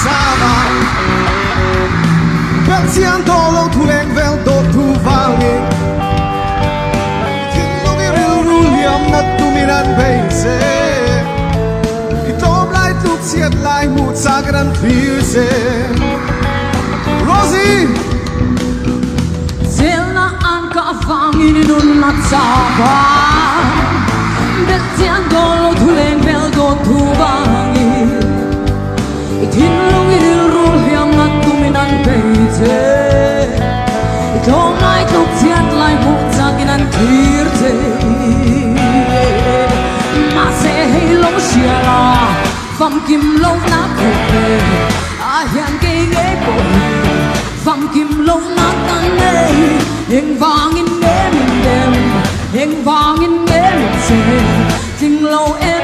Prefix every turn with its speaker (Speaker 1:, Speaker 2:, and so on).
Speaker 1: sama Bel siang tolong tueng vel do tu vangi Tinglo di ruliam na tumiran beise Itom lai tuk siat lai mut sagran firse Rosie
Speaker 2: Zelna anka vangi ni nun matsaba Bel siang tolong tueng vel do tu vangi Itinlong iruliam na tumiran beise Itom lai tuk siat lai mut sagran firse Vam kim lâu na kope ayan ke ye kope Vam kim lâu na kane heng vangin nghe mình đêm heng vangin nghe mình se ting lâu em